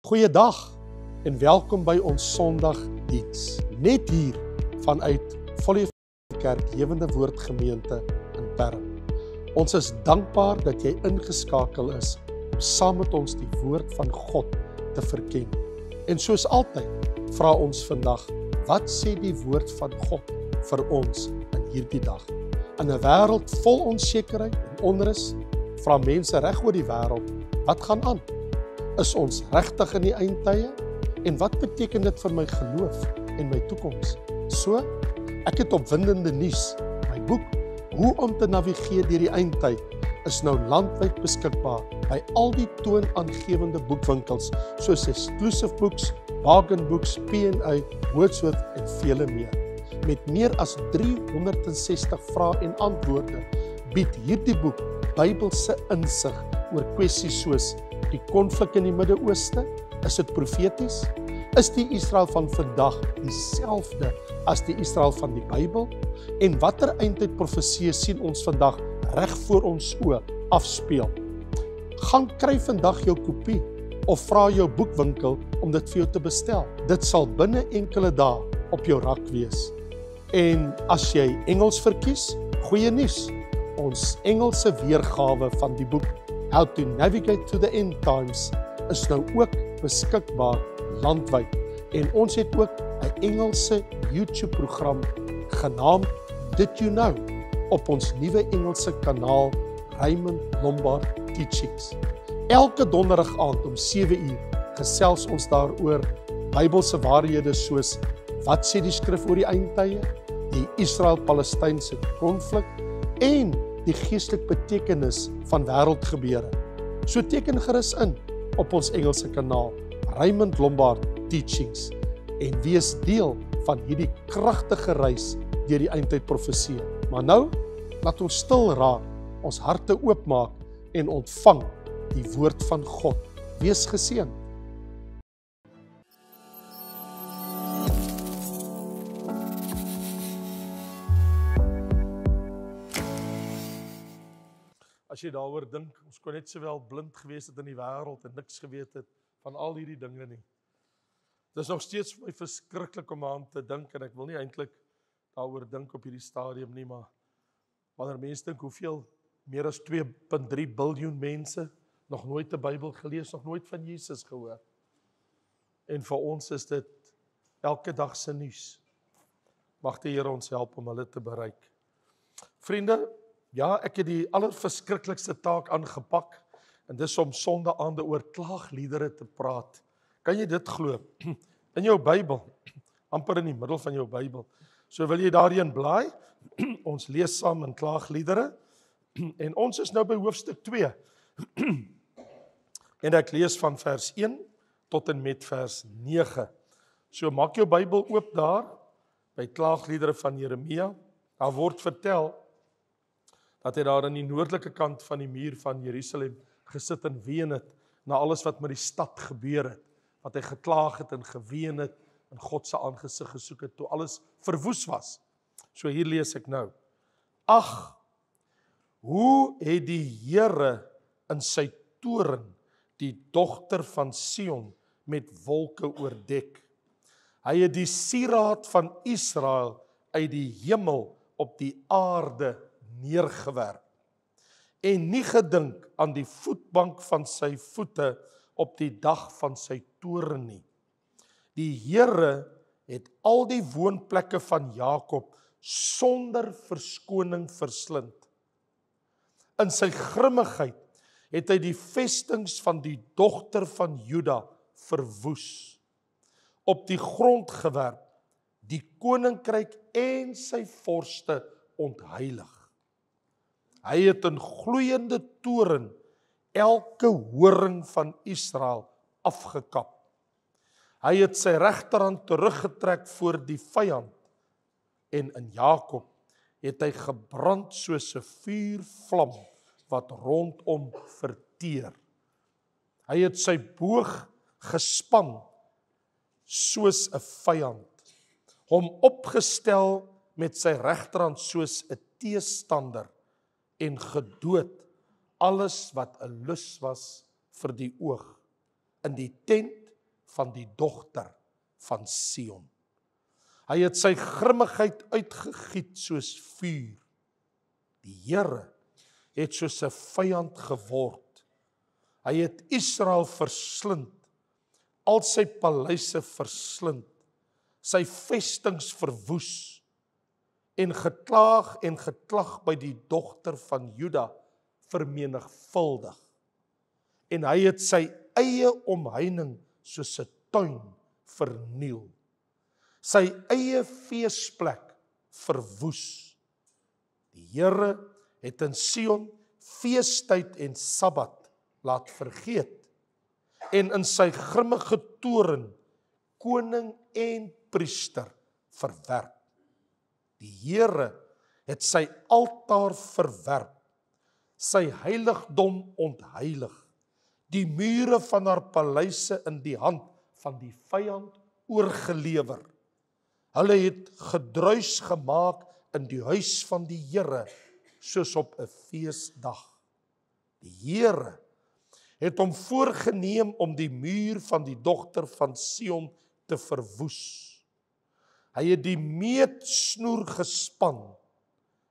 Goeiedag en welkom by ons Sondagdiens. Net hier vanuit Volle Kerk Lewende Woord Gemeente in Perm. Ons is dankbaar dat jy ingeskakel is om saam met ons die woord van God te verken. En soos altyd vra ons vandag, wat sê die woord van God vir ons in hierdie dag? In 'n wêreld vol onsekerheid en onrus, vra mense reg oor die wêreld, wat gaan aan? Is ons regtig in die eindtye? En wat beteken dit vir my geloof en my toekoms? So, ek het opwindende nuus. My boek, Hoe om te navigeer deur die eindtyd, is nou landwyd beskikbaar by al die toonaangewende boekwinkels, soos Exclusive Books, Bargain Books, P&A, Wordsworth en vele meer. Met meer as 360 vrae en antwoorde bied hierdie boek Bybelse insig oor kwessies soos die konflik in die Midde-Ooste, is dit profeties? Is die Israel van vandag dieselfde as die Israel van die Bybel? En watter eindtyd profeseë sien ons vandag reg voor ons oë afspeel? Gaan kry vandag jou kopie of vra jou boekwinkel om dit vir jou te bestel. Dit sal binne enkele dae op jou rak wees. En as jy Engels verkies, goeie nuus. Ons Engelse weergawe van die boek How to Navigate to the End Times is nou ook beskikbaar landwyd. En ons het ook 'n Engelse YouTube-program genaamd Did You Know op ons nuwe Engelse kanaal Raymond Lombard Teachings. Elke donderdag aand om 7:00 gesels ons daaroor Bybelse waarhede soos wat sê die skrif oor die eindtye, die Israel-Palestynse konflik en die geestelike betekenis van wêreldgebeure. So teken gerus in op ons Engelse kanaal Raymond Lombard Teachings en wees deel van hierdie kragtige reis deur die eindtyd profeseë. Maar nou, laat ons stil raak, ons harte oopmaak en ontvang die woord van God. Wees geseën. As jy daaroor dink, ons kon net sowel blind gewees het in die wêreld en niks geweet het van al hierdie dinge nie. Dit is nog steeds vir my verskriklik om aan te dink en ek wil nie eintlik daaroor dink op hierdie stadium nie, maar wanneer mense dink hoeveel meer as 2.3 biljoen mense nog nooit die Bybel gelees, nog nooit van Jesus gehoor. En vir ons is dit elke dag se nuus. Mag die Here ons help om hulle te bereik. Vriende, ja, ek het die allerverskriklikste taak aangepak en dis om sondaande oor klaagliedere te praat. Kan jy dit glo? In jou Bybel, amper in die middel van jou Bybel. So wil jy daarin blaai? Ons lees saam in klaagliedere en ons is nou by hoofstuk 2. En ek lees van vers 1 tot en met vers 9. So maak jou Bybel oop daar by klaagliedere van Jeremia. Daar word vertel dat hy daar aan die noordelike kant van die muur van Jerusalem gesit en ween het, na alles wat met die stad gebeur het, wat hy geklaag het en geween het, en God se aangesig gesoek het, toe alles verwoes was. So hier lees ek nou. Ag, hoe het die Here in sy toorn die dogter van Sion met wolke oordek. Hy het die sieraad van Israel uit die hemel op die aarde neergewerp en nie gedink aan die voetbank van sy voete op die dag van sy toorn nie. Die Here het al die woonplekke van Jakob sonder verskoning verslind. In sy grimmigheid het hy die vestings van die dogter van Juda verwoes, op die grond gewerp, die koninkryk en sy vorste ontheilig. Hy het in gloeiende toorn elke horing van Israel afgekap. Hy het sy regterhand teruggetrek voor die vyand en in Jakob het hy gebrand soos 'n vuurvlam wat rondom verteer. Hy het sy boog gespan soos 'n vyand, hom opgestel met sy regterhand soos 'n teestander en gedood alles wat 'n lus was vir die oog. In die tent van die dogter van Sion. Hy het sy grimmigheid uitgegiet soos vuur. Die Here het soos 'n vyand geword. Hy het Israel verslind, al sy paleise verslind, sy vestings verwoes, en geklag by die dogter van Juda vermenigvuldig. En hy het sy eie omheining soos 'n tuin verniel, sy eie feesplek verwoes. Die Here het in Sion feestyd en Sabbat laat vergeet, en in sy grimmige toren koning en priester verwerp. Die Here het sy altaar verwerp, sy heiligdom ontheilig, die mure van haar paleise in die hand van die vyand oorgelewer. Hulle het gedruis gemaak in die huis van die Here, soos op 'n feesdag. Die Here het hom voorgeneem om die muur van die dogter van Sion te verwoes. Hy het die meetsnoer gespan,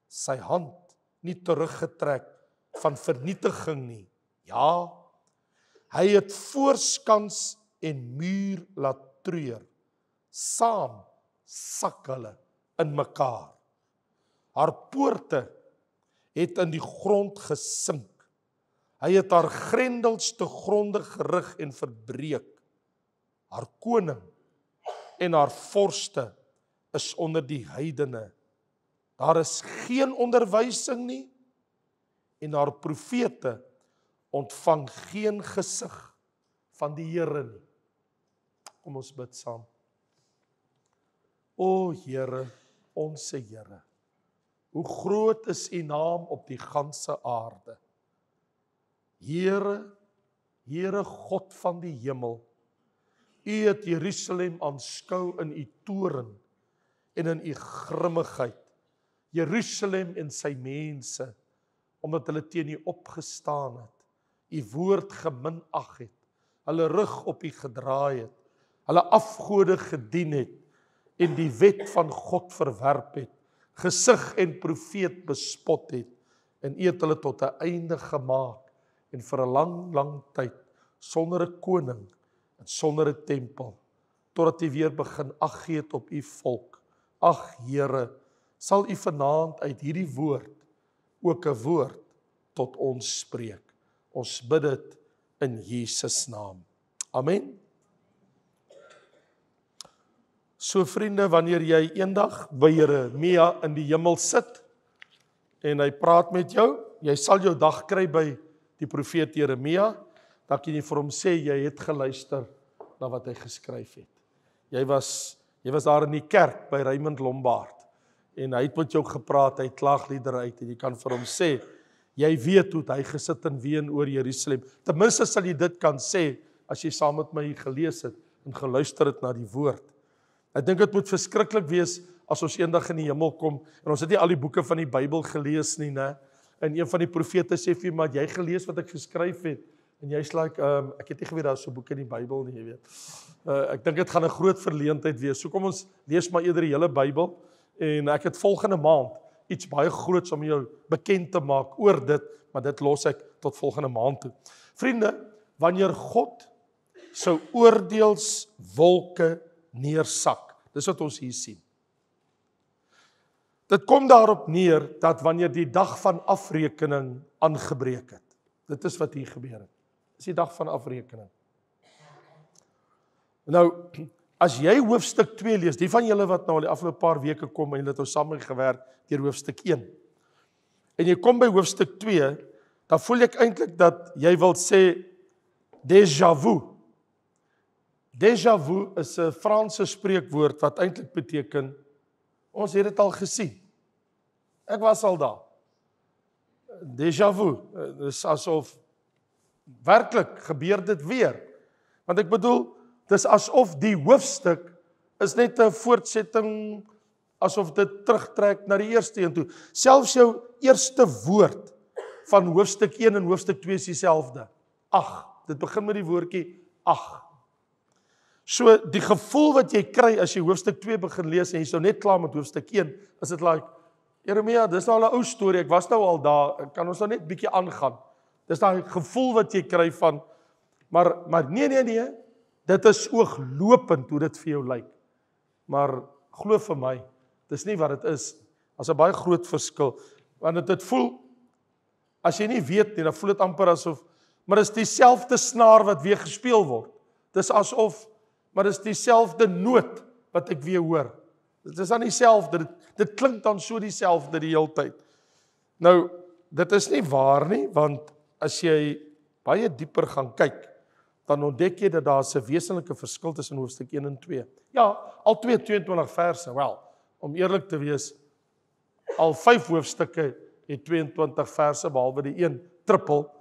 sy hand nie teruggetrek van vernietiging nie. Ja, hy het voorskans en muur laat treur, saam sak hulle in mekaar. Haar poorte het in die grond gesink. Hy het haar grendels te gronde gerig en verbreek. Haar koning en haar vorste is onder die heidene. Daar is geen onderwysing nie, en haar profete ontvang geen gesig van die Here nie. Kom ons bid saam. O Here, onse Here, hoe groot is U naam op die ganse aarde. Here, Here God van die hemel, U het Jerusalem aanskou in U toren en in U grimmigheid. Jerusalem en sy mense, omdat hulle teen U opgestaan het, U woord geminag het, hulle rug op U gedraai het, hulle afgode gedien het en die wet van God verwerp het, gesig en profeet bespot het, en U het hulle tot 'n einde gemaak, en vir 'n lang tyd, sonder 'n koning en sonder 'n tempel, totdat U weer begin ag gee het op U volk. Ag Here, sal U vanaand uit hierdie woord ook 'n woord tot ons spreek. Ons bid dit in Jesus naam. Amen. So vriende, wanneer jy eendag by Jeremia in die hemel sit en hy praat met jou, jy sal jou dag kry by die profeet Jeremia, dan kan jy vir hom sê jy het geluister na wat hy geskryf het. Jy was daar in die kerk by Raymond Lombard en hy het met jou gepraat, hy het klaagliedere uit en jy kan vir hom sê, jy weet hoe hy gesit en ween oor Jerusalem. Ten minste sal jy dit kan sê as jy saam met my gelees het en geluister het na die woord. Ek dink dit moet verskriklik wees as ons eendag in die hemel kom en ons het nie al die boeke van die Bybel gelees nie, né? En een van die profete sê vir my, jy gelees wat ek geskryf het? En jy's like, ek het nie geweet daar is so boeke in die Bybel nie, jy weet. Ek dink dit gaan 'n groot verleentheid wees. So kom ons lees maar eerder die hele Bybel en ek het volgende maand iets baie groots om jou bekend te maak oor dit, maar dit los ek tot volgende maand toe. Vriende, wanneer God sy oordeelswolke neersak, dis wat ons hier sien. Dit kom daarop neer dat wanneer die dag van afrekening aangebreek het, dit is wat hier gebeur het, dis die dag van afrekening. Nou, as jy hoofstuk 2 lees, die van julle wat nou al die afgelope paar weke kom en julle het nou saam gewerk deur hoofstuk 1, en jy kom by hoofstuk 2, dan voel ek eintlik dat jy wil sê déjà vu. Déjà vu is 'n Franse spreekwoord wat eintlik beteken, ons het dit al gesien. Ek was al daar. Déjà vu, dis asof werklik gebeur dit weer. Want ek bedoel, dis asof die hoofstuk is net 'n voortsetting, asof dit terugtrek na die eerste een toe. Selfs jou eerste woord van hoofstuk 1 en hoofstuk 2 is dieselfde. Ag, dit begin met die woordjie ag. So die gevoel wat jy kry as jy hoofstuk 2 begin lees en jy is nou net klaar met hoofstuk 1, is dit like, Jeremia, dis nou al 'n ou storie, ek was nou al daar, kan ons nou net bietjie aangaan. Dis daai gevoel wat jy kry van, maar nee, dit is ooglopend hoe dit vir jou lyk. Maar glo vir my, dis nie wat dit is. As 'n baie groot verskil, want dit voel, as jy nie weet nie, dan voel dit amper asof, maar dis dieselfde snaar wat weer gespeel word. Dis asof, maar dis dieselfde noot wat ek weer hoor. Dit is dan dieselfde, dit klink dan so dieselfde die hele tyd. Nou, dit is nie waar nie, want as jy baie dieper gaan kyk, dan ontdek jy dat daar 'n wesenlike verskil tussen hoofstuk 1 en 2. Ja, al 22 verse, wel, om eerlik te wees, al 5 hoofstukke het 22 verse, behalwe die 1 trippel,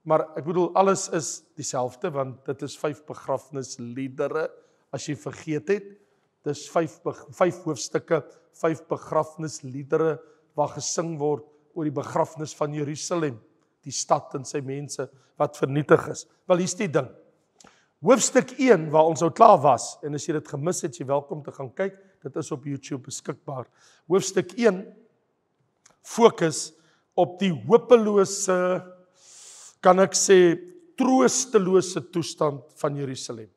maar ek bedoel, alles is dieselfde, want dit is 5 begrafnisliedere, as jy vergeet het, dis 5 hoofstukke, 5 begrafnisliedere, waar gesing word oor die begrafnis van Jerusalem, die stad en sy mense, wat vernietig is. Wel, hier's die ding. Hoofstuk 1, waar ons nou klaar was, en as jy dit gemis het, jy welkom te gaan kyk, dit is op YouTube beskikbaar. Hoofstuk 1, fokus op die hopelose, kan ek sê, troostelose toestand van Jerusalem.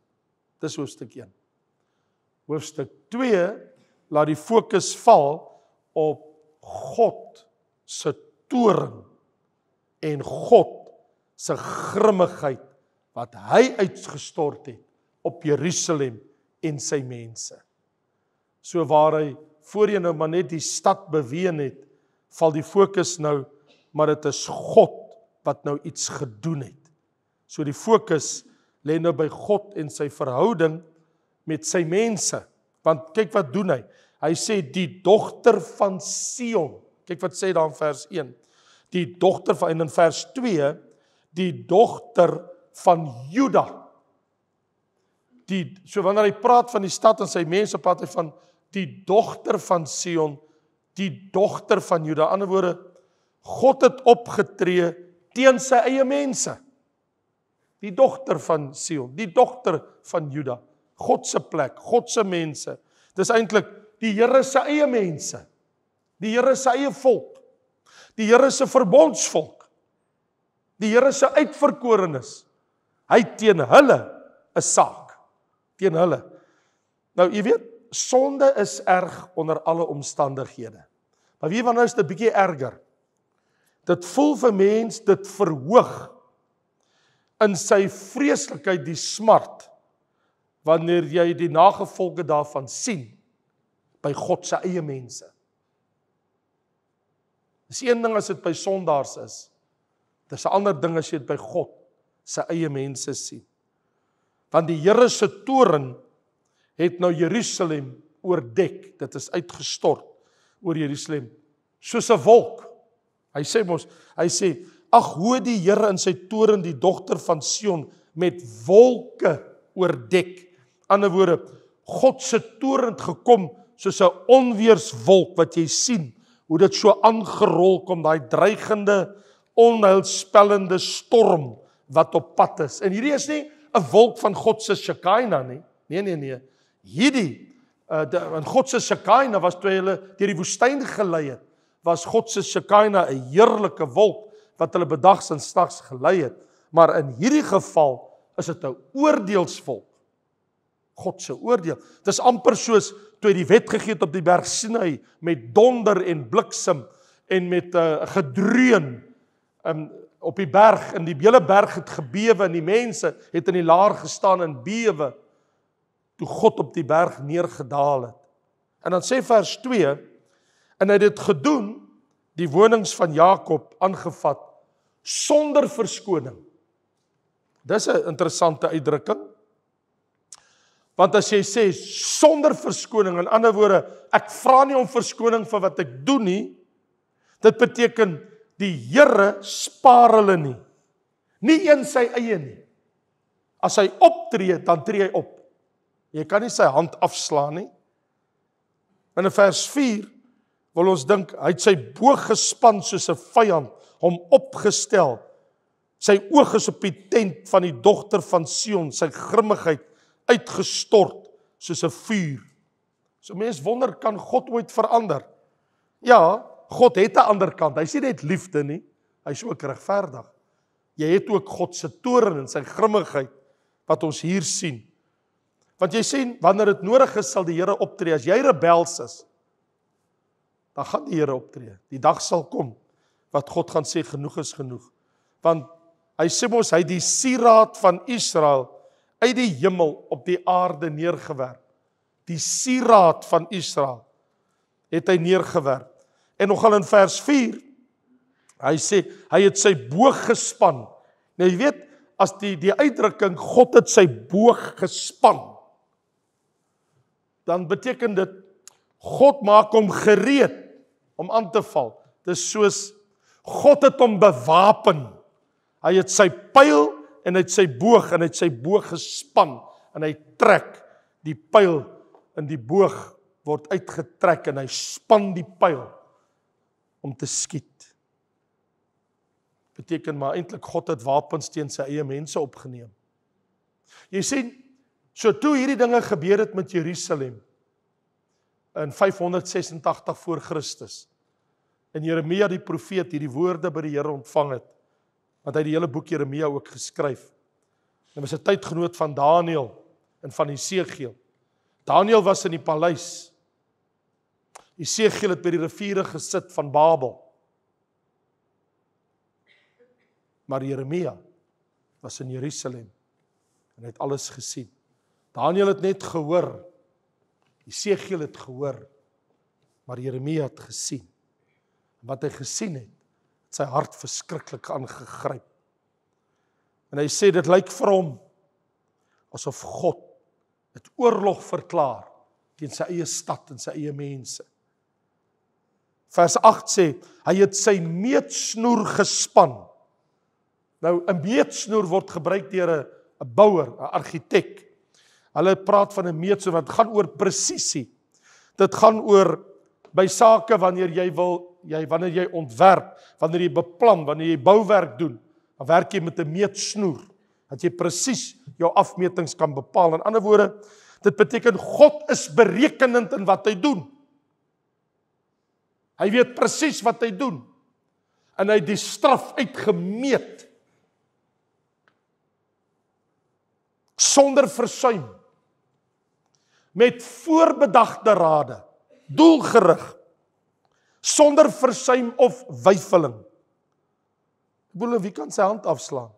Dis hoofstuk 1. Hoofstuk 2, laat die fokus val op God se toorn en God se grimmigheid wat hy uitgestort het op Jerusalem en sy mense. So waar hy voorheen nou maar net die stad beween het, val die fokus nou, maar dit is God wat nou iets gedoen het. So die fokus lê nou by God en sy verhouding met sy mense. Want kyk wat doen hy. Hy sê die dogter van Sion. Kyk wat sê daar in vers 1. Die dogter van, en in vers 2, die dogter van Juda. So wanneer hy praat van die stad en sy mense, praat hy van die dogter van Sion, die dogter van Juda. In ander woorde, God het opgetree teen sy eie mense. Die dogter van Sion, die dogter van Juda. God se plek, God se mense. Dis eintlik die Here se eie mense. Die Here se eie volk. Die Here se verbondsvolk. Die Here se uitverkorenes. Hy teen hulle 'n saak. Teen hulle. Nou, jy weet, sonde is erg onder alle omstandighede. Maar weet wanneer is dit 'n bietjie erger? Dit voel vir mens, dit verhoog in sy vreeslikheid die smart, wanneer jy die nagevolge daarvan sien, by God se eie mense. Dis een ding as dit by sondaars is, dis 'n ander ding as jy dit by God se eie mense sien. Want die Here se toorn het nou Jerusalem oordek, dit is uitgestort oor Jerusalem, soos 'n wolk. Hy sê, ag hoe die Here in sy toorn die dogter van Sion met wolke oordek. Ander woorde, God se toorn het gekom soos 'n onweerswolk wat jy sien, hoe dit so aangerol kom, daai dreigende, onheilspellende storm wat op pad is. En hierdie is nie 'n wolk van God se Shekinah nie. Nee. Hierdie, want God se Shekinah was toe hulle deur die woestyn gelei het, was God se Shekinah 'n heerlike wolk wat hulle bedags en snags gelei het. Maar in hierdie geval is dit 'n oordeelsvolk. God se oordeel. Dit is amper soos toe hy die wet gegee het op die berg Sinai met donder en bliksem en met gedreun op die berg, en die hele berg het gebewe en die mense het in die laar gestaan en bewe toe God op die berg neergedaal het. En dan sê vers 2, en hy het dit gedoen, die wonings van Jakob aangevat, sonder verskoning. Dis 'n interessante uitdrukking. Want as jy sê, sonder verskoning, in ander woorde, ek vra nie om verskoning vir wat ek doen nie, dit beteken, die Here spaar hulle nie. Nie een sy eie nie. As hy optree, dan tree hy op. Jy kan nie sy hand afslaan nie. En in vers 4, wil ons dink, hy het sy boog gespan soos 'n vyand, hom opgestel. Sy oog is op die tent van die dogter van Sion, sy grimmigheid uitgestort soos 'n vuur. So mens wonder, kan God ooit verander? Ja, God het 'n ander kant. Hy is nie net liefde nie, hy is ook regverdig. Jy het ook God se toorn en sy grimmigheid wat ons hier sien. Want jy sien, wanneer dit nodig is, sal die Here optree. As jy rebels is, dan gaan die Here optree. Die dag sal kom wat God gaan sê, genoeg is genoeg. Want hy sê mos, hy die sieraad van Israel uit die hemel op die aarde neergewerp. Die sieraad van Israel het hy neergewerp. En nogal in vers 4, hy sê, hy het sy boog gespan. Nou jy weet, as die uitdrukking, God het sy boog gespan, dan beteken dit, God maak hom gereed om aan te val. Dis soos, God het hom bewapen. Hy het sy pyl en hy het sy boog en hy het sy boog gespan en hy trek die pyl en die boog word uitgetrek en hy span die pyl om te skiet. Beteken maar eintlik God het wapens teen sy eie mense opgeneem. Jy sien, so toe hierdie dinge gebeur het met Jerusalem in 586 voor Christus en Jeremia die profeet hierdie woorde by die Here ontvang het, want hy het die hele boek Jeremia ook geskryf. Hy was 'n tydgenoot van Daniël en van Esegiel. Daniël was in die paleis. Esegiel het by die riviere gesit van Babel. Maar Jeremia was in Jerusalem en het alles gesien. Daniël het net gehoor, Esegiel het gehoor, maar Jeremia het gesien. Wat hy gesien het, het sy hart verskriklik aangegryp. En hy sê, dit lyk vir hom asof God het oorlog verklaar teen sy eie stad en sy eie mense. Vers 8 sê, hy het sy meetsnoer gespan. Nou, 'n meetsnoer word gebruik deur 'n bouer, 'n argitek. Hulle praat van 'n meetsnoer, wat gaan oor presisie. Dit gaan oor by sake wanneer jy ontwerp, wanneer jy beplan, wanneer jy bouwerk doen, dan werk jy met 'n meetsnoer, dat jy presies jou afmetings kan bepaal. In ander woorde, dit beteken God is berekenend in wat hy doen. Hy weet presies wat hy doen. En hy het die straf uitgemeet. Sonder versuim. Met voorbedagte rade. Doelgerig. Sonder versuim of weifeling. Ek bedoel, wie kan sy hand afslaan?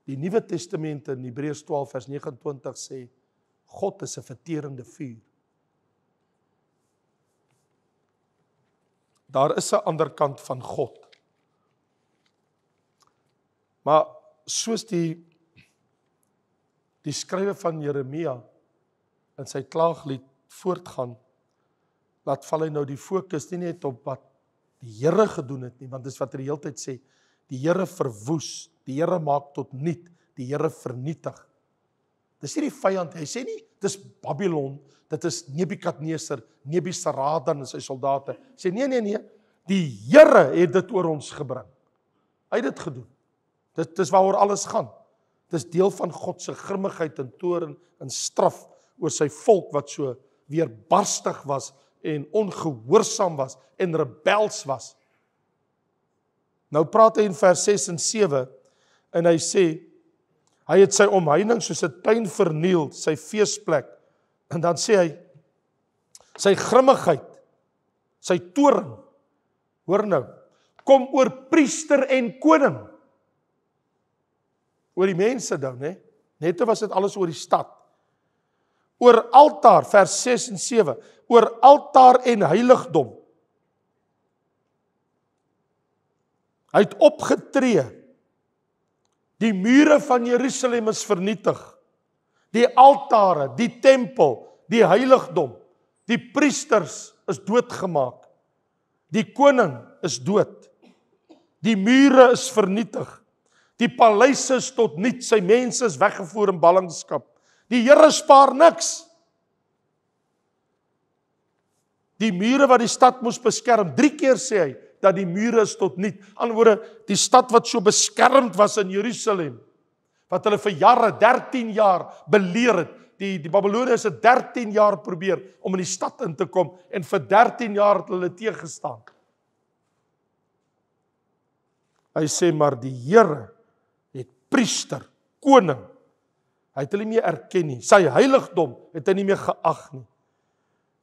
Die Nuwe Testament in Hebreërs 12 vers 29 sê, God is 'n verterende vuur. Daar is 'n ander kant van God. Maar soos die skrywe van Jeremia in sy klaaglied voortgaan, laat val hy nou die fokus nie net op wat die Here gedoen het nie, want dis wat hy die hele tyd sê, die Here verwoes, die Here maak tot nuut, die Here vernietig. Dis nie die vyand, hy sê nie, dis Babylon, dit is Nebukadneser, Nebuzaradan en sy soldate. Hy sê nee, die Here het dit oor ons gebring. Hy het dit gedoen. Dis waaroor alles gaan. Dis deel van God se grimmigheid en toorn en straf oor sy volk wat so weerbarstig was en ongehoorsaam was en rebels was. Nou praat hy in vers 6 en 7 en hy sê, hy het sy omheining soos 'n tuin verniel, sy feesplek. En dan sê hy, sy grimmigheid, sy toorn, hoor nou, kom oor priester en koning. Oor die mense nou, né? Net was dit alles oor die stad. Oor altaar, vers 6 en 7, oor altaar en heiligdom. Hy het opgetree. Die mure van Jerusalem is vernietig. Die altare, die tempel, die heiligdom, die priesters is doodgemaak. Die koning is dood. Die mure is vernietig. Die paleise is tot niet, sy mense is weggevoer in ballingskap. Die Here spaar niks. Die mure wat die stad moes beskerm, 3 keer sê hy, dat die mure is tot niet. Aan die woorde, die stad wat so beskermd was in Jerusalem, wat hulle vir jare, 13 jaar beleer het. Die Babyloniërs het 13 jaar probeer om in die stad in te kom en vir 13 jaar het hulle teëgestaan. Hy sê maar die Here het priester, koning, hy het hulle nie meer erken nie. Sy heiligdom het hy nie meer geag nie.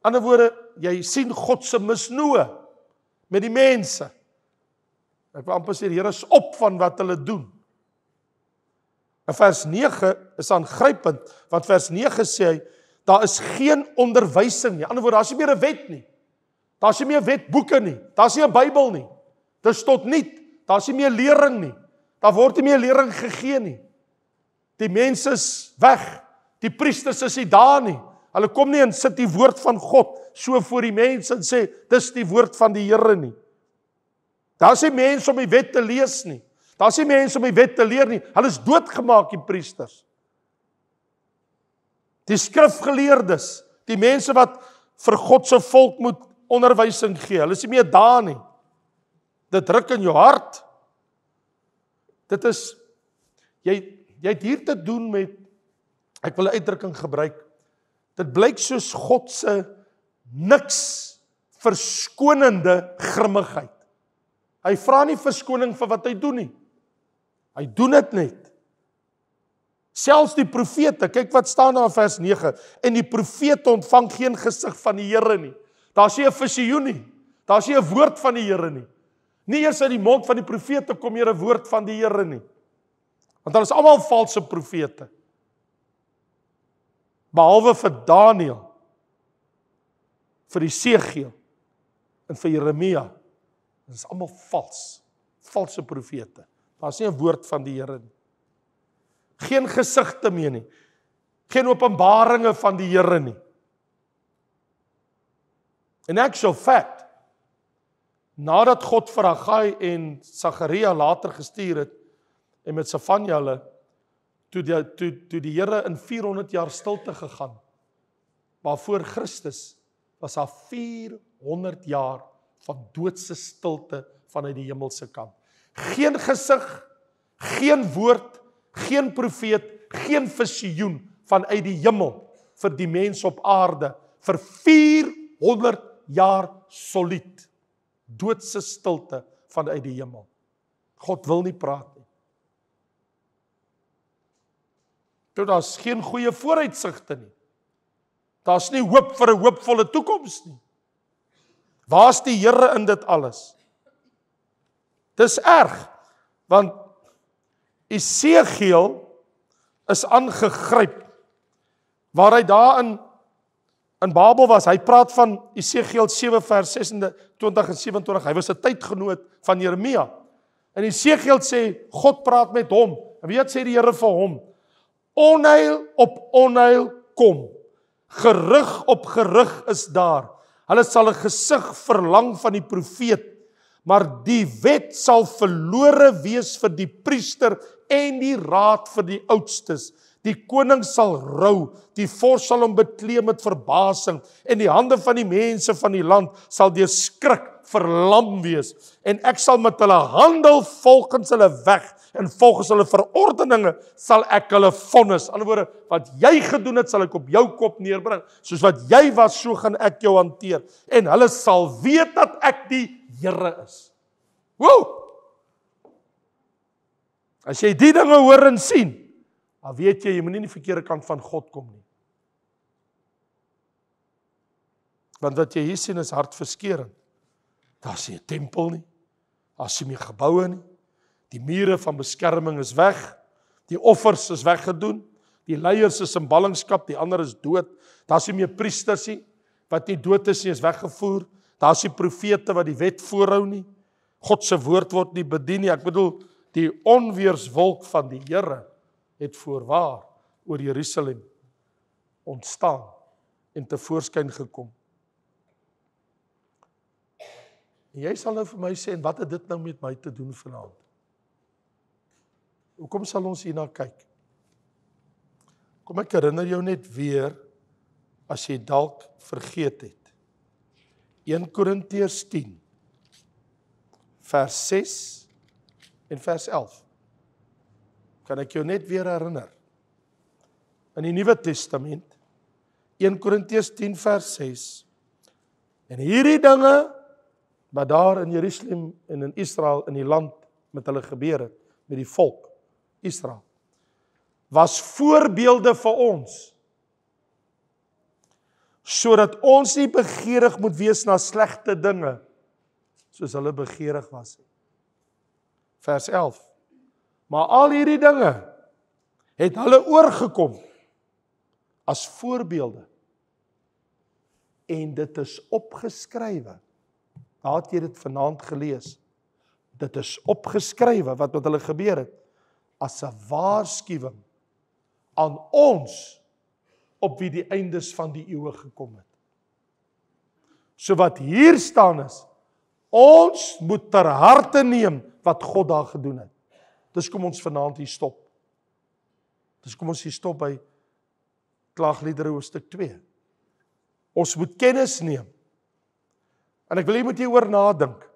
In ander woorde, jy sien God se misnoë met die mense. Ek wil amper sê die Here is op van wat hulle doen. In vers 9 is aangrypend, want vers 9 sê hy, daar is geen onderwysing nie. In ander woorde, daar is nie meer 'n wet nie. Daar is nie meer wetboeke nie. Daar is nie 'n Bybel nie. Dis tot niet. Daar is nie meer lering nie. Daar word nie meer lering gegee nie. Die mense is weg. Die priesters is nie daar nie. Hulle kom nie en sit die woord van God so voor die mense en sê, dis die woord van die Here nie. Daar is nie mense om die wet te lees nie. Daar is nie mense om die wet te leer nie. Hulle is doodgemaak, die priesters. Die skrifgeleerdes, die mense wat vir God se volk moet onderwysing gee, hulle is nie meer daar nie. Dit druk in jou hart. Dit is, jy het hier te doen met, ek wil 'n uitdrukking gebruik, dit blyk soos God se niks verskonende grimmigheid. Hy vra nie verskoning vir wat hy doen nie. Hy doen dit net. Selfs die profete, kyk wat staan daar in vers 9, en die profete ontvang geen gesig van die Here nie. Daar's nie 'n visioen nie. Daar's nie 'n woord van die Here nie. Nie eers uit die mond van die profete kom hier 'n woord van die Here nie. Want hulle is almal valse profete. Behalwe vir Daniël, vir Esegiel en vir Jeremia. Dit is almal valse profete. Daar's nie 'n woord van die Here nie. Geen gesigte meer nie. Geen openbaringe van die Here nie. In actual fact, nadat God vir Haggai en Sagaria later gestuur het, en met Sefanja hulle, toe die Here in 400 jaar stilte gegaan, maar voor Christus was daar 400 jaar van doodse stilte vanuit die hemelse kant. Geen gesig, geen woord, geen profeet, geen visioen vanuit die hemel vir die mens op aarde, vir 400 jaar solied. Doodse stilte vanuit die hemel. God wil nie praat nie. Toe daar's geen goeie vooruitsigte nie. Daar's nie hoop vir 'n hoopvolle toekoms nie. Waar's die Here in dit alles? Dis erg, want Esegiel is aangegryp, waar hy daar in Babel was. Hy praat van Esegiel 7 vers 26 en 27, hy was 'n tydgenoot van Jeremia. En Esegiel sê, God praat met hom, en weet sê die Here vir hom, onheil op onheil kom, gerug op gerug is daar, hulle sal 'n gesig verlang van die profeet, maar die wet sal verlore wees vir die priester en die raad vir die oudstes. Die koning sal rou, die vors sal hom beklee met verbasing, en die hande van die mense van die land sal deur skrik verlam wees. En ek sal met hulle handel volgens hulle weg, en volgens hulle verordeninge sal ek hulle vonnis. In ander woorde, wat jy gedoen het, sal ek op jou kop neerbring. Soos wat jy was, so gaan ek jou hanteer. En hulle sal weet dat ek die Here is. Woe! As jy die dinge hoor en sien, dan weet jy moet nie die verkeerde kant van God kom nie. Want wat jy hier sien is hartverskeurend. Daar is nie 'n tempel nie. Daar is nie meer geboue nie. Die mure van beskerming is weg. Die offers is weggedoen. Die leiers is in ballingskap, die ander is dood. Daar is nie meer priesters nie. Wat nie dood is nie, is weggevoer. Daar is nie profete wat die wet voorhou nie. God se woord word nie bedien nie. Ek bedoel, die onweerswolk van die Here het voorwaar oor Jerusalem ontstaan en tevoorskyn gekom. En jy sal nou vir my sê, en wat het dit nou met my te doen vanaand? Hoekom sal ons hierna kyk? Kom ek herinner jou net weer, as jy dalk vergeet het. 1 Korintiërs 10, vers 6 en vers 11. kan ek jou net weer herinner. In die Nuwe Testament, 1 Korintiërs 10 vers 6, en hierdie dinge, wat daar in Jerusalem en in Israel, in die land met hulle gebeur het, met die volk, Israel, was voorbeelde vir ons, sodat ons nie begeerig moet wees na slegte dinge, soos hulle begeerig was. Vers 11, maar al hierdie dinge, het hulle oorgekom, as voorbeelde, en dit is opgeskrywe, daar het jy dit vanaand gelees, dit is opgeskrywe, wat met hulle gebeur het, as 'n waarskuwing, aan ons, op wie die eindes van die eeue gekom het. So wat hier staan is, ons moet ter harte neem, wat God daar gedoen het. Dus kom ons vanaand hier stop. Dus kom ons hier stop by Klaagliedere hoofstuk 2. Ons moet kennis neem. En ek wil jy moet hieroor nadink.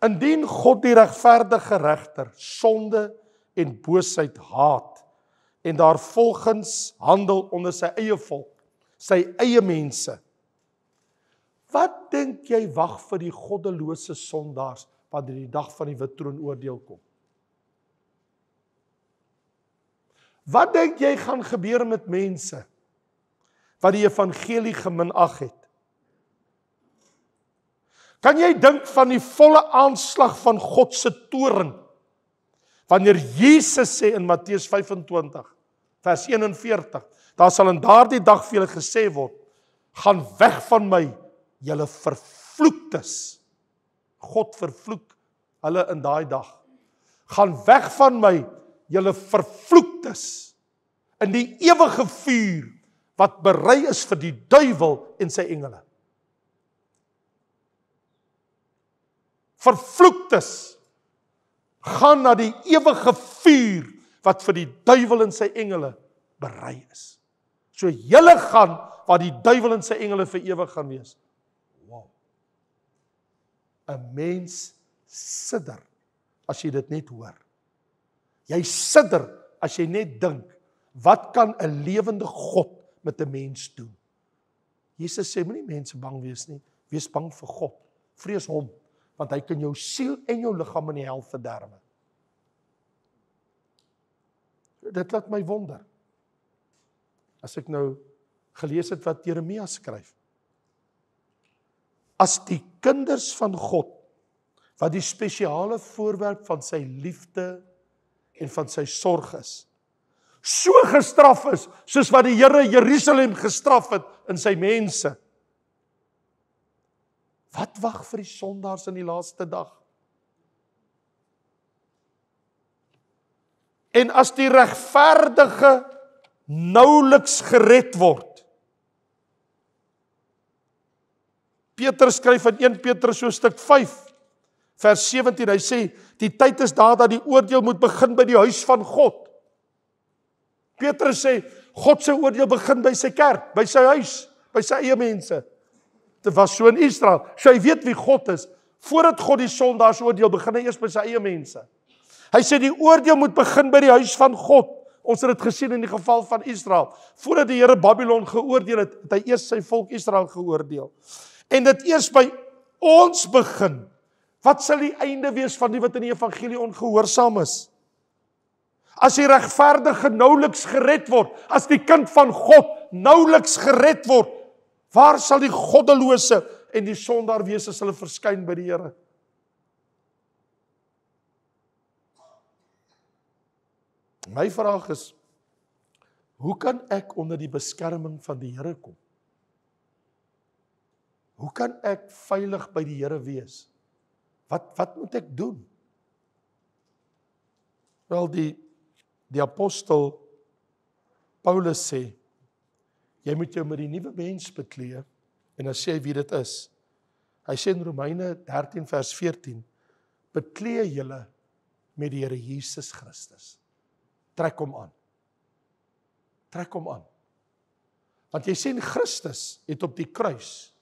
Indien God die regverdige regter sonde en boosheid haat, en daarvolgens handel onder sy eie volk, sy eie mense, wat dink jy wag vir die goddelose sondaars, wanneer die dag van die wit troonoordeel kom? Wat dink jy gaan gebeur met mense, wat die evangelie geminag het? Kan jy dink van die volle aanslag van God se toorn, wanneer Jesus sê in Matteus 25, vers 41, daar sal in daardie dag vir julle gesê word, gaan weg van my, julle vervloektes. God vervloek hulle in daai dag. Gaan weg van my, julle vervloektes, in die ewige vuur, wat berei is vir die duiwel en sy engele. Vervloektes, gaan na die ewige vuur, wat vir die duiwel en sy engele berei is. So julle gaan, waar die duiwel en sy engele vir ewig gaan wees. Wow. 'n Mens sidder, as jy dit net hoor. Jy sidder, as jy net dink, wat kan 'n lewende God met 'n mens doen? Jesus sê, moenie mense bang wees nie, wees bang vir God. Vrees hom, want hy kan jou siel en jou liggaam in die hel verderwe. Dit laat my wonder. As ek nou gelees het wat Jeremia skryf. As die kinders van God, wat die spesiale voorwerp van sy liefde en van sy sorg is, so gestraf is, soos wat die Here Jerusalem gestraf het in sy mense. Wat wag vir die sondaars in die laaste dag? En as die regverdige nauweliks gered word. Petrus skryf in 1 Petrus hoofstuk 5, vers 17, hy sê, die tyd is daar dat die oordeel moet begin by die huis van God. Petrus sê, God se oordeel begin by sy kerk, by sy huis, by sy eie mense. Dit was so in Israel, so hy weet wie God is. Voordat God die sondaars oordeel, begin hy eers by sy eie mense. Hy sê die oordeel moet begin by die huis van God. Ons het dit gesien in die geval van Israel. Voordat die Here Babylon geoordeel het, het hy eers sy volk Israel geoordeel. En dit eers by ons begin. Wat sal die einde wees van die wat in die evangelie ongehoorsaam is? As die regverdige nauweliks gered word, as die kind van God nauweliks gered word, waar sal die goddelose en die sondaar wees as hulle verskyn by die Here? My vraag is, hoe kan ek onder die beskerming van die Here kom? Hoe kan ek veilig by die Here wees? Wat moet ek doen? Wel, die apostel Paulus sê, jy moet jou met die nuwe mens beklee, en dan sê hy wie dit is. Hy sê in Romeine 13 vers 14, beklee julle met die Here Jesus Christus. Trek hom aan. Trek hom aan. Want jy sien, Christus het op die kruis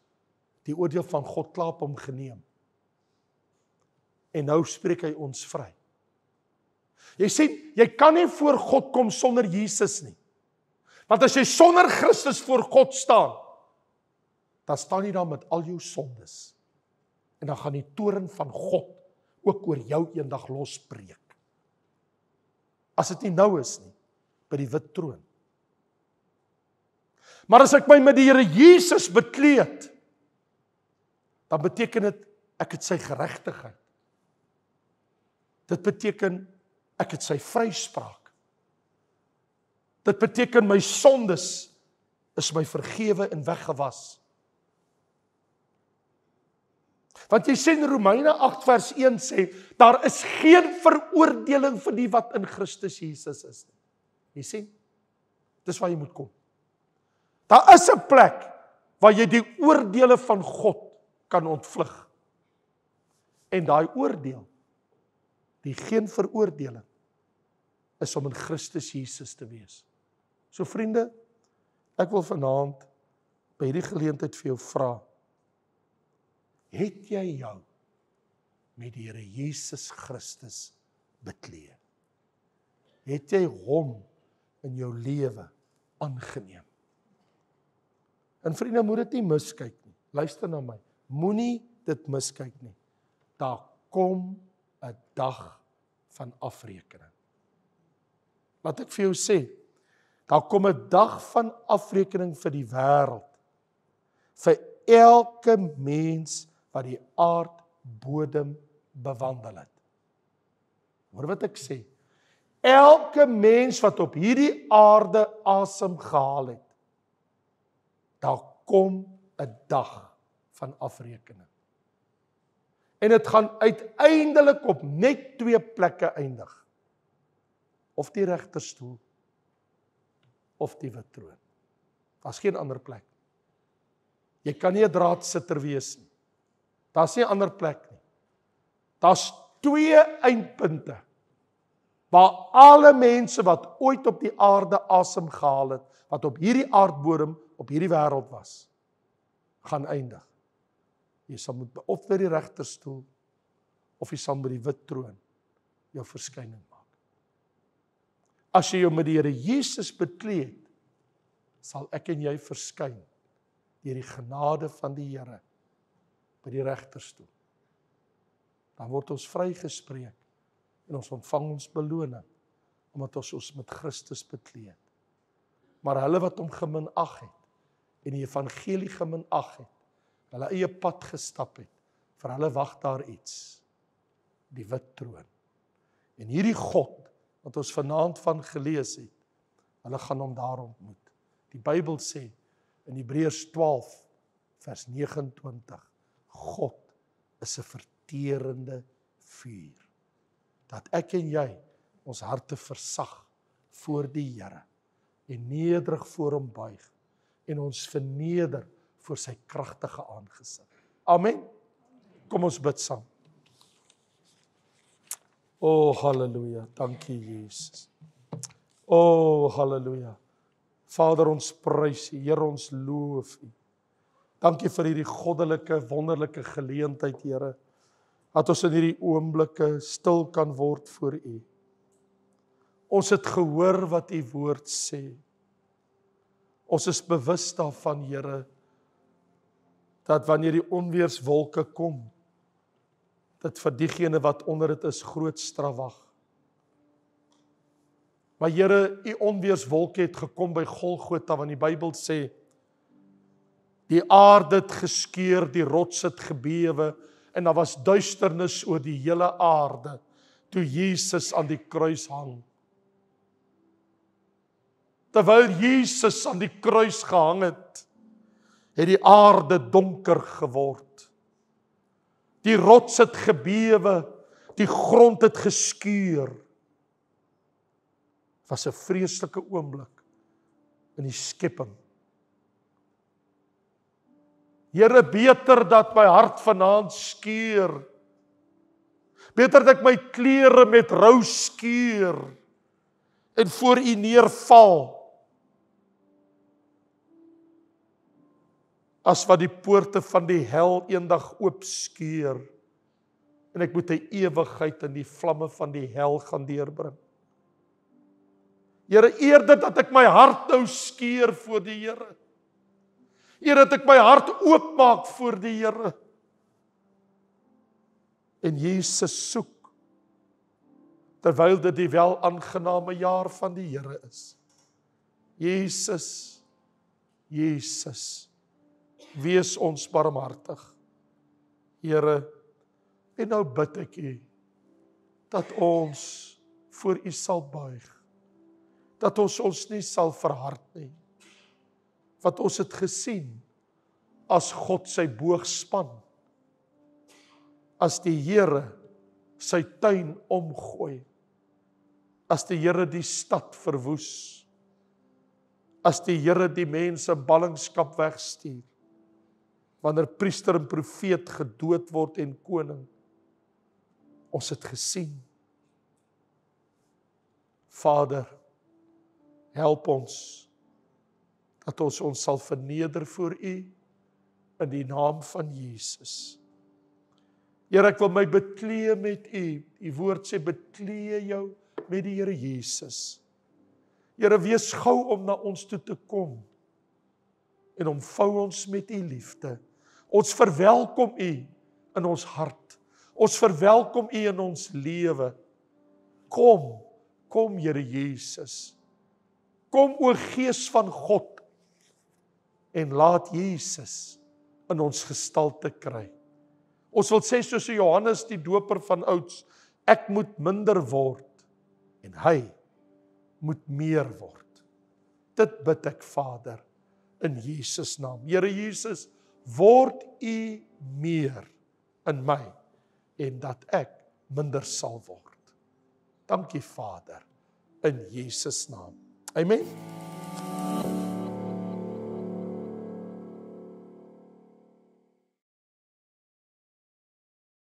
die oordeel van God klaar op hom geneem. En nou spreek hy ons vry. Jy sien, jy kan nie voor God kom sonder Jesus nie. Want as jy sonder Christus voor God staan, dan staan jy daar met al jou sondes. En dan gaan die toorn van God ook oor jou eendag losbreek. As dit nie nou is nie, by die wit troon. Maar as ek my met die Here Jesus bekleed, dan beteken dit, ek het sy geregtigheid. Dit beteken, ek het sy vryspraak. Dit beteken, my sondes is my vergewe en weggewas. Want jy sê in Romeine 8 vers 1 sê, daar is geen veroordeling vir die wat in Christus Jesus is. Jy sê, dis waar jy moet kom. Daar is 'n plek waar jy die oordeele van God kan ontvlug. En daai oordeel, die geen veroordeling, is om in Christus Jesus te wees. So vriende, ek wil vanaand by hierdie geleentheid vir jou vra, het jy jou met die Here Jesus Christus bekleed? Het jy hom in jou lewe aangeneem? En vriende, moet dit nie miskyk nie. Luister na my. Moenie dit miskyk nie. Daar kom 'n dag van afrekening. Laat ek vir jou sê, daar kom 'n dag van afrekening vir die wêreld. Vir elke mens wat die aardbodem bewandel het. Hoor wat ek sê. Elke mens wat op hierdie aarde asem gehaal het, daar kom 'n dag van afrekening. En dit gaan uiteindelik op net 2 plekke eindig. Of die regterstoel, of die wit troon. Daar's geen ander plek. Jy kan nie 'n draadsitter wees nie. Daar's nie 'n ander plek nie. Daar's 2 eindpunte waar alle mense wat ooit op die aarde asem gehaal het, wat op hierdie aardbodem, op hierdie wêreld was, gaan eindig. Jy sal moet of by die regterstoel, of jy sal by die wit troon jou verskyning maak. As jy jou met die Here Jesus bekleed, sal ek en jy verskyn deur die genade van die Here by die regterstoel. Dan word ons vrygespreek en ons ontvang ons beloning omdat ons met Christus bekleed. Maar hulle wat hom geminag het en die evangelie geminag het, hulle eie pad gestap het, vir hulle wag daar iets, die wit troon. En hierdie God wat ons vanaand van gelees het, hulle gaan hom daar ontmoet. Die Bybel sê in Hebreërs 12 vers 29, God is 'n verterende vuur, dat ek en jy ons harte versag voor die Here en nederig voor hom buig en ons verneder voor sy kragtige aangesig. Amen. Kom ons bid saam. O, halleluja, dankie Jesus. O, halleluja. Vader, ons prys U, Here, ons loof U. Dankie vir hierdie goddelike, wonderlike geleentheid, Here, dat ons in hierdie oomblikke stil kan word voor U. Ons het gehoor wat U woord sê. Ons is bewus daarvan, Here, dat wanneer die onweerswolke kom, dit vir diegene wat onder dit is groot straf wag. Maar Here, U onweerswolke het gekom by Golgotha, want die Bybel sê, die aarde het geskeur, die rots het gebewe, en daar was duisternis oor die hele aarde, toe Jesus aan die kruis hang. Terwyl Jesus aan die kruis gehang het die aarde donker geword. Die rots het gebewe, die grond het geskuur. Het was 'n vreeslike oomblik in die skepping. Here, beter dat my hart vanaand skeur. Beter dat ek my klere met rou skeur en voor U neerval, as wat die poorte van die hel eendag oopskeur en ek moet 'n ewigheid in die vlamme van die hel gaan deurbring. Here, eerder dat ek my hart nou skeer voor die Here. Here, dat ek my hart oopmaak voor die Here. En Jesus soek, terwyl dit die wel aangename jaar van die Here is. Jesus, Jesus, wees ons barmhartig. Here, en nou bid ek U, dat ons voor U sal buig, dat ons nie sal verhard nie, want ons het gesien, as God sy boog span, as die Here sy tuin omgooi, as die Here die stad verwoes, as die Here die mense ballingskap wegstuur, wanneer priester en profeet gedood word en koning, ons het gesien. Vader, help ons, dat ons sal verneder voor U, in die naam van Jesus. Here, ek wil my beklee met U. U woord sê, beklee jou met die Here Jesus. Here, wees gou om na ons toe te kom, en omvou ons met U liefde. Ons verwelkom U in ons hart. Ons verwelkom U in ons lewe. Kom, kom Here Jesus. Kom o Gees van God, en laat Jesus in ons gestalte kry. Ons wil sê soos Johannes die doper van ouds, ek moet minder word, en hy moet meer word. Dit bid ek, Vader, in Jesus naam. Here Jesus, word U meer in my, en dat ek minder sal word. Dankie, Vader, in Jesus naam. Amen.